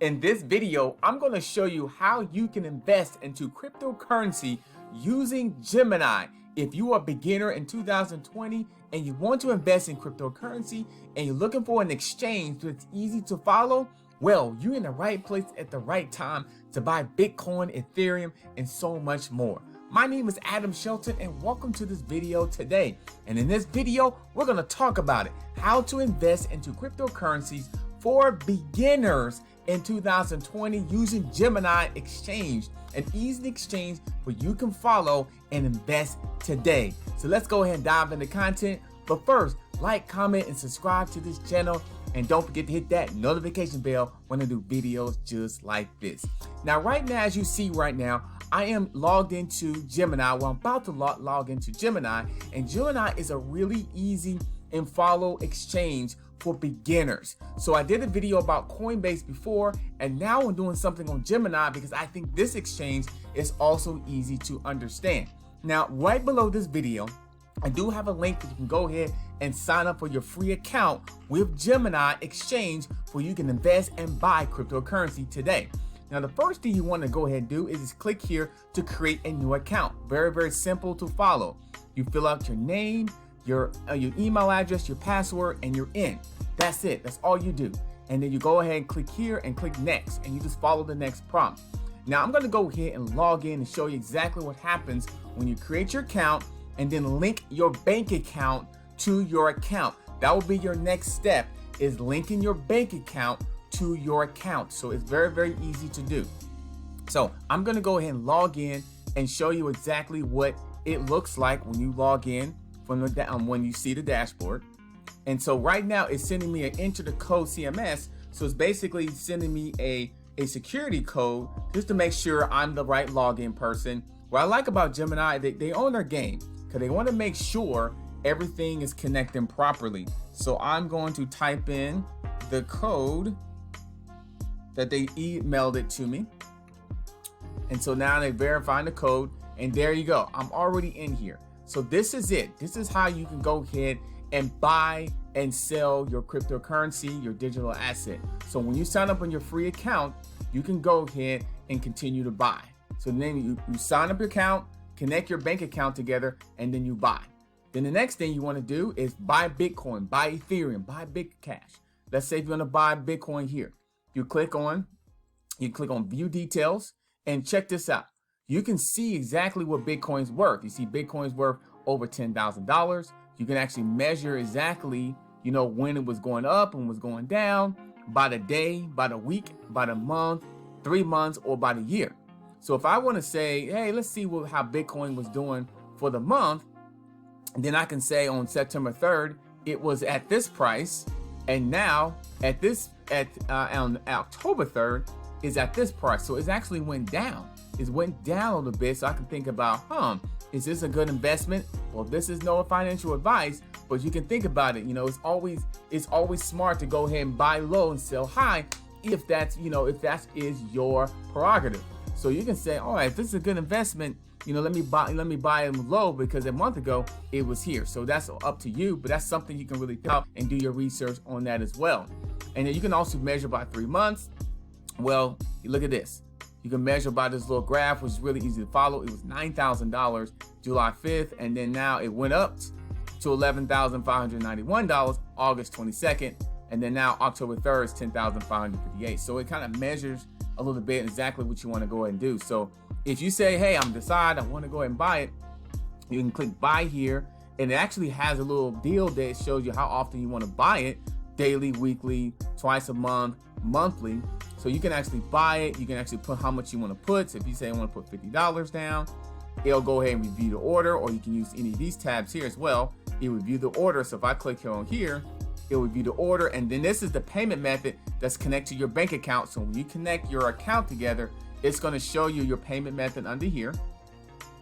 In this video, I'm going to show you how you can invest into cryptocurrency using Gemini. If you are a beginner in 2020 and you want to invest in cryptocurrency and you're looking for an exchange that's easy to follow, well, you're in the right place at the right time to buy Bitcoin, Ethereum, and so much more. My name is Shelton and welcome to this video today. And in this video, we're going to talk about it, how to invest into cryptocurrencies for beginners in 2020 using Gemini Exchange, an easy exchange where you can follow and invest today. So let's go ahead and dive into content. But first, like, comment, and subscribe to this channel. And don't forget to hit that notification bell when I do videos just like this. Now, right now, as you see right now, I am logged into Gemini. Well, I'm about to log into Gemini. And Gemini is a really easy and follow exchange for beginners. So I did a video about Coinbase before, and now I'm doing something on Gemini because I think this exchange is also easy to understand. Now, right below this video, I do have a link that you can go ahead and sign up for your free account with Gemini Exchange where you can invest and buy cryptocurrency today. Now, the first thing you want to go ahead and do is just click here to create a new account. Very, very simple to follow. You fill out your name, your email address, your password, and you're in. That's it. That's all you do. And then you go ahead and click here and click next, and you just follow the next prompt. Now, I'm going to go ahead and log in and show you exactly what happens when you create your account and then link your bank account to your account. That will be your next step, is linking your bank account to your account. So it's very, very easy to do. So I'm going to go ahead and log in and show you exactly what it looks like when you log in from the when you see the dashboard. And so right now it's sending me an enter the code CMS. So it's basically sending me a security code just to make sure I'm the right login person. What I like about Gemini, they own their game because they want to make sure everything is connecting properly. So I'm going to type in the code that they emailed it to me. And so now they verify the code, and there you go. I'm already in here. So this is it. This is how you can go ahead and buy and sell your cryptocurrency, your digital asset. So when you sign up on your free account, you can go ahead and continue to buy. So then you sign up your account, connect your bank account together, and then you buy. Then the next thing you want to do is buy Bitcoin, buy Ethereum, buy Bitcash. Let's say if you want to buy Bitcoin here. You click on view details and check this out. You can see exactly what Bitcoin's worth. You see Bitcoin's worth over $10,000. You can actually measure exactly, when it was going up and was going down by the day, by the week, by the month, 3 months, or by the year. So if I want to say, hey, let's see how Bitcoin was doing for the month, then I can say on September 3rd, it was at this price. And now on October 3rd is at this price. So it's actually went down. It went down a little bit. So I can think about, is this a good investment? Well, this is no financial advice, but you can think about it. It's always smart to go ahead and buy low and sell high if that is your prerogative. So you can say, all right, if this is a good investment, let me buy them low because a month ago it was here. So that's up to you, but that's something you can really tell and do your research on that as well. And then you can also measure by 3 months. Well, you look at this. You can measure by this little graph, which is really easy to follow. It was $9,000 July 5th, and then now it went up to $11,591 August 22nd, and then now October 3rd is $10,558. So it kind of measures a little bit exactly what you want to go ahead and do. So if you say, hey, I'm decided I want to go ahead and buy it, you can click buy here, and it actually has a little deal that shows you how often you want to buy it, daily, weekly, twice a month, monthly. So you can actually buy it. You can actually put how much you want to put. So if you say I want to put $50 down, it'll go ahead and review the order, or you can use any of these tabs here as well. It'll review the order. So if I click here on here, it'll review the order. And then this is the payment method that's connected to your bank account. So when you connect your account together, it's going to show you your payment method under here.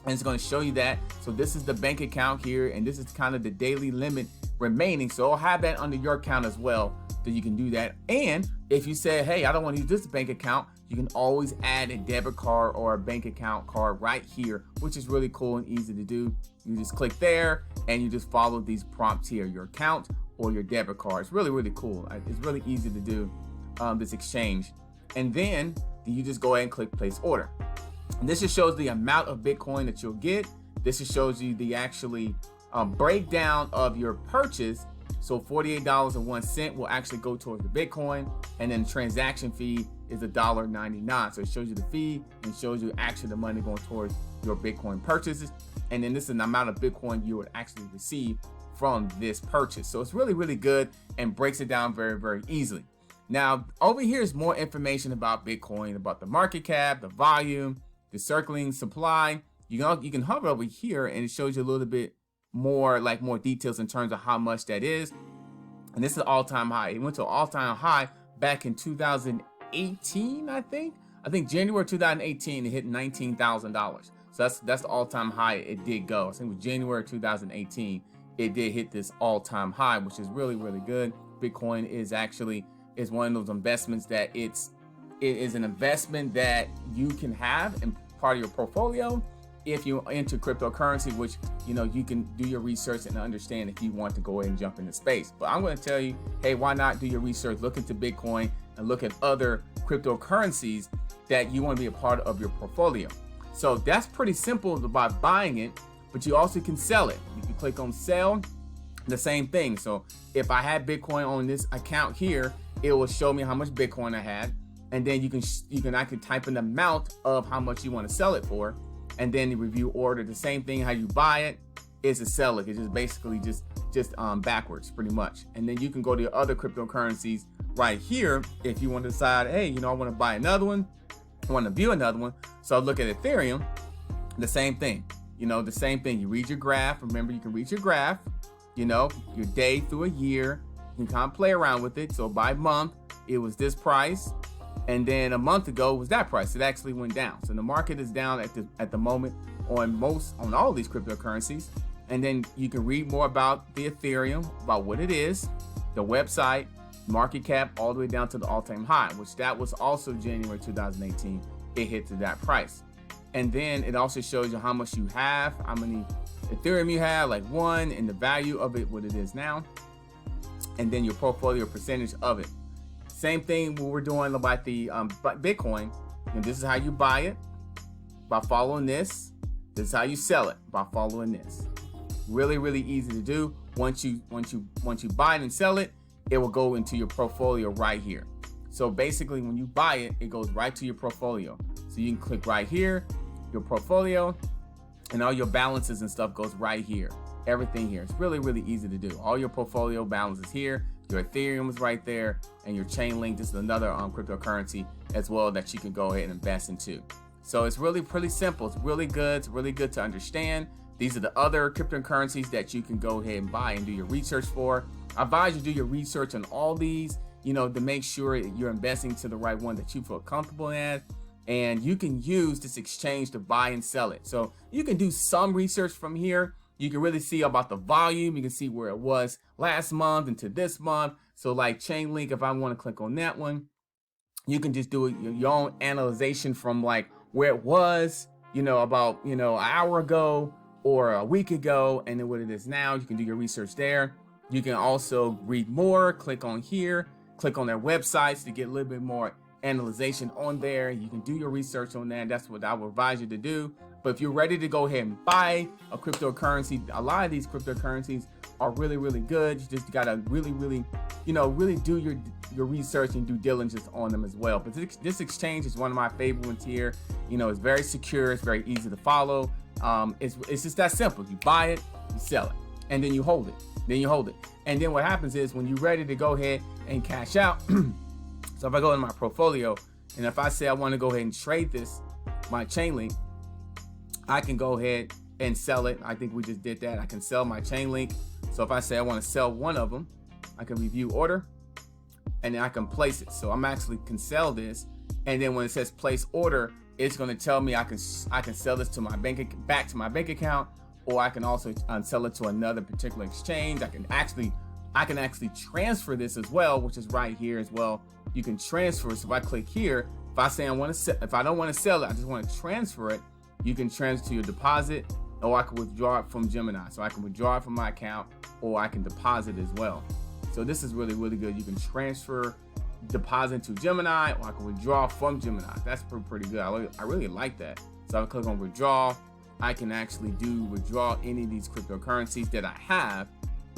And it's going to show you that. So this is the bank account here, and this is kind of the daily limit remaining. So I'll have that under your account as well, that you can do that. And if you say, hey, I don't want to use this bank account, you can always add a debit card or a bank account card right here, which is really cool and easy to do. You just click there and you just follow these prompts here, your account or your debit card. It's really, really cool. It's really easy to do this exchange. And then you just go ahead and click place order. And this just shows the amount of Bitcoin that you'll get. This just shows you the actually breakdown of your purchase. So $48.01 will actually go towards the Bitcoin, and then the transaction fee is $1.99. So it shows you the fee and shows you actually the money going towards your Bitcoin purchases. And then this is the amount of Bitcoin you would actually receive from this purchase. So it's really, really good and breaks it down very, very easily. Now, over here is more information about Bitcoin, about the market cap, the volume, the circling supply. You can hover over here and it shows you a little bit more, like more details in terms of how much that is. And this is all-time high. It went to an all-time high back in 2018, I think. January 2018, it hit $19,000. So that's the all-time high it did go. I think it was January 2018, it did hit this all-time high, which is really, really good. Bitcoin is one of those investments that it is an investment that you can have in part of your portfolio if you're into cryptocurrency, which you can do your research and understand if you want to go ahead and jump into space. But I'm going to tell you, hey, why not do your research, look into Bitcoin and look at other cryptocurrencies that you want to be a part of your portfolio. So that's pretty simple by buying it, but you also can sell it. You can click on sell, the same thing. So if I had Bitcoin on this account here, it will show me how much Bitcoin I had, and then I can type in the amount of how much you want to sell it for, and then the review order. The same thing how you buy it is to sell it. It's just basically just backwards pretty much. And then you can go to your other cryptocurrencies right here if you want to decide, hey, I want to buy another one, I want to view another one. So look at Ethereum, the same thing. The same thing. You read your graph. Remember, you can read your graph. Your day through a year. You can kind of play around with it. So by month, it was this price, and then a month ago was that price. It actually went down. So the market is down at the moment on all these cryptocurrencies. And then you can read more about the Ethereum, about what it is, the website, market cap, all the way down to the all-time high, which that was also January 2018. It hit to that price. And then it also shows you how much you have, how many Ethereum you have, like one, and the value of it, what it is now, and then your portfolio percentage of it. Same thing what we're doing about the Bitcoin. And this is how you buy it, by following this. This is how you sell it, by following this. Really, really easy to do. Once you buy it and sell it, it will go into your portfolio right here. So basically, when you buy it, it goes right to your portfolio. So you can click right here, your portfolio, and all your balances and stuff goes right here. Everything here. It's really, really easy to do. All your portfolio balances here. Your Ethereum is right there, and your Chainlink. This is another cryptocurrency as well that you can go ahead and invest into. So it's really pretty simple. It's really good. It's really good to understand. These are the other cryptocurrencies that you can go ahead and buy and do your research for. I advise you to do your research on all these, to make sure you're investing to the right one that you feel comfortable in. And you can use this exchange to buy and sell it. So you can do some research from here. You can really see about the volume. You can see where it was last month into this month. So like Chainlink, if I want to click on that one, you can just do your own analyzation from like where it was, about, an hour ago or a week ago, and then what it is now. You can do your research there. You can also read more, click on here, click on their websites to get a little bit more analyzation on there. You can do your research on that. That's what I would advise you to do. But if you're ready to go ahead and buy a cryptocurrency, a lot of these cryptocurrencies are really, really good. You just gotta really, really, really do your research and due diligence on them as well. But this exchange is one of my favorite ones here. It's very secure. It's very easy to follow. It's just that simple. You buy it, you sell it, and then you hold it. And then what happens is when you're ready to go ahead and cash out. So if I go in my portfolio, and if I say I want to go ahead and trade my Chainlink, I can go ahead and sell it. I think we just did that. I can sell my Chainlink. So if I say I want to sell one of them, I can review order, and then I can place it. So I'm actually can sell this, and then when it says place order, it's going to tell me I can sell this to back to my bank account, or I can also sell it to another particular exchange. I can actually transfer this as well, which is right here as well. You can transfer. So if I click here, if I say if I don't want to sell it, I just want to transfer it, you can transfer to your deposit, or I can withdraw it from Gemini. So I can withdraw it from my account, or I can deposit as well. So this is really, really good. You can transfer deposit to Gemini, or I can withdraw from Gemini. That's pretty good. I really like that. So I click on withdraw. I can actually withdraw any of these cryptocurrencies that I have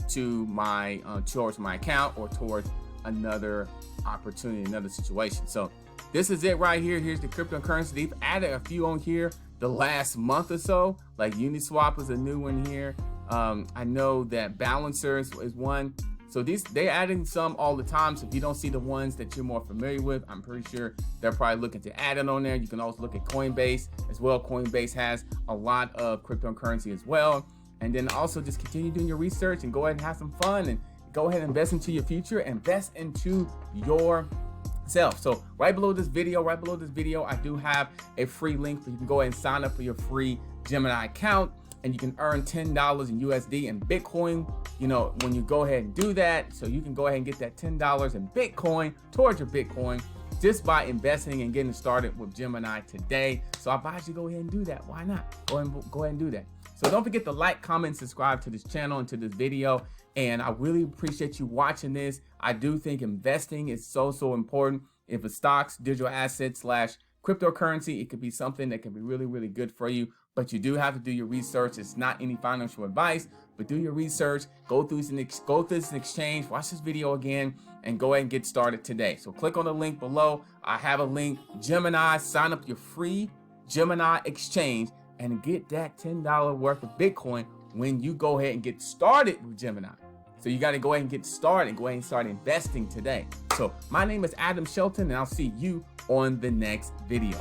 to my towards my account or towards another opportunity, another situation. So this is it right here. Here's the cryptocurrency. They've added a few on here the last month or so, like Uniswap is a new one here. I know that Balancers is one. So they're adding some all the time. So if you don't see the ones that you're more familiar with, I'm pretty sure they're probably looking to add it on there. You can also look at Coinbase as well. Coinbase has a lot of cryptocurrency as well. And then also just continue doing your research and go ahead and have some fun and go ahead and invest into your future, invest into yourself. So right below this video, I do have a free link where you can go ahead and sign up for your free Gemini account, and you can earn $10 in USD and Bitcoin, you know, when you go ahead and do that. So you can go ahead and get that $10 in Bitcoin towards your Bitcoin just by investing and getting started with Gemini today. So I advise you go ahead and do that. Why not? Go ahead and do that. So don't forget to like, comment, subscribe to this channel and to this video. And I really appreciate you watching this. I do think investing is so important. If it's stocks, digital assets / cryptocurrency, it could be something that can be really good for you. But you do have to do your research. It's not any financial advice, but do your research, go through this exchange, watch this video again, and go ahead and get started today. So click on the link below. I have a link, Gemini, sign up your free Gemini exchange and get that $10 worth of Bitcoin when you go ahead and get started with Gemini. So you got to go ahead and get started, go ahead and start investing today. So my name is Adam Shelton, and I'll see you on the next video.